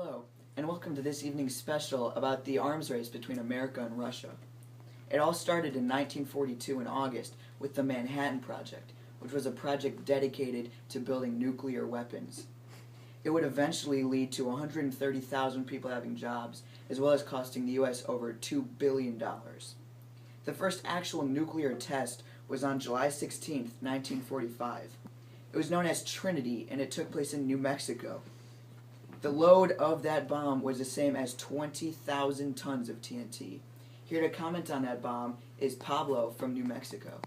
Hello, and welcome to this evening's special about the arms race between America and Russia. It all started in 1942 in August with the Manhattan Project, which was a project dedicated to building nuclear weapons. It would eventually lead to 130,000 people having jobs, as well as costing the U.S. over $2 billion. The first actual nuclear test was on July 16, 1945. It was known as Trinity, and it took place in New Mexico. The load of that bomb was the same as 20,000 tons of TNT. Here to comment on that bomb is Pablo from New Mexico.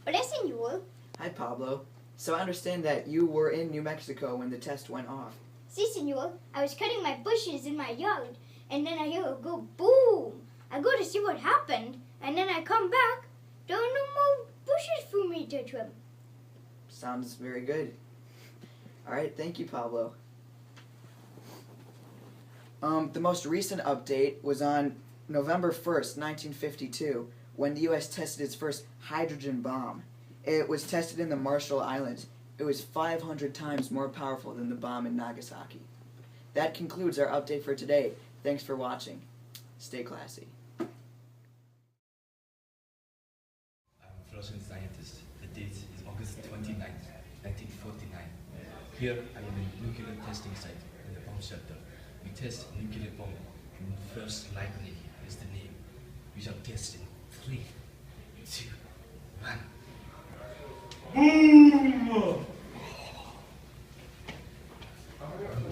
Hola, señor. Hi, Pablo. So I understand that you were in New Mexico when the test went off. Si, señor. I was cutting my bushes in my yard, and then I hear it go boom. I go to see what happened, and then I come back. There are no more bushes for me to trim. Sounds very good. Alright, thank you, Pablo. The most recent update was on November 1st, 1952, when the U.S. tested its first hydrogen bomb. It was tested in the Marshall Islands. It was 500 times more powerful than the bomb in Nagasaki. That concludes our update for today. Thanks for watching. Stay classy. I'm a Russian scientist. The date is August 29, 1949. Here I am in nuclear testing site in the bomb shelter. We test nuclear bomb, and First Lightning is the name. We shall test in 3, 2, 1. Boom!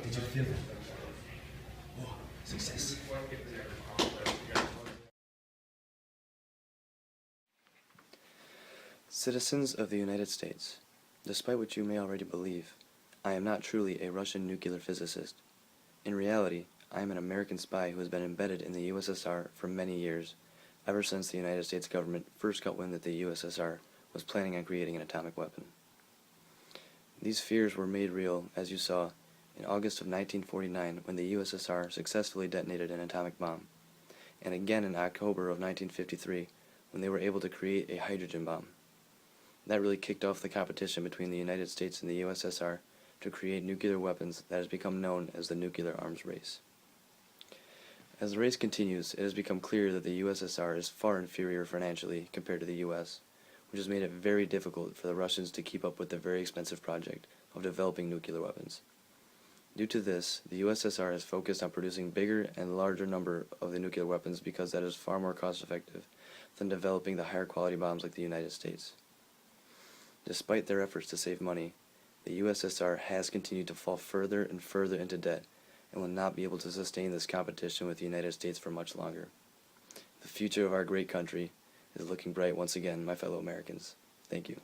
Did you feel that? Oh, success. Citizens of the United States, despite what you may already believe, I am not truly a Russian nuclear physicist. In reality, I am an American spy who has been embedded in the USSR for many years, ever since the United States government first got wind that the USSR was planning on creating an atomic weapon. These fears were made real, as you saw, in August of 1949 when the USSR successfully detonated an atomic bomb, and again in October of 1953 when they were able to create a hydrogen bomb. That really kicked off the competition between the United States and the USSR to create nuclear weapons that has become known as the nuclear arms race. As the race continues, it has become clear that the USSR is far inferior financially compared to the US, which has made it very difficult for the Russians to keep up with the very expensive project of developing nuclear weapons. Due to this, the USSR has focused on producing bigger and larger number of the nuclear weapons because that is far more cost effective than developing the higher quality bombs like the United States. Despite their efforts to save money, the USSR has continued to fall further and further into debt and will not be able to sustain this competition with the United States for much longer. The future of our great country is looking bright once again, my fellow Americans. Thank you.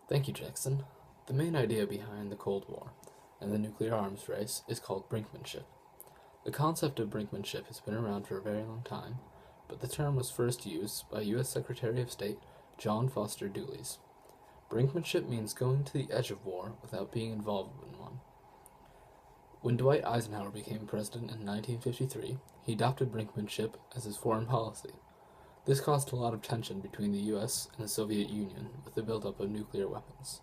Thank you, Jackson. The main idea behind the Cold War and the nuclear arms race is called brinkmanship. The concept of brinkmanship has been around for a very long time, but the term was first used by U.S. Secretary of State John Foster Dulles. Brinkmanship means going to the edge of war without being involved in one. When Dwight Eisenhower became president in 1953, he adopted brinkmanship as his foreign policy. This caused a lot of tension between the U.S. and the Soviet Union with the buildup of nuclear weapons.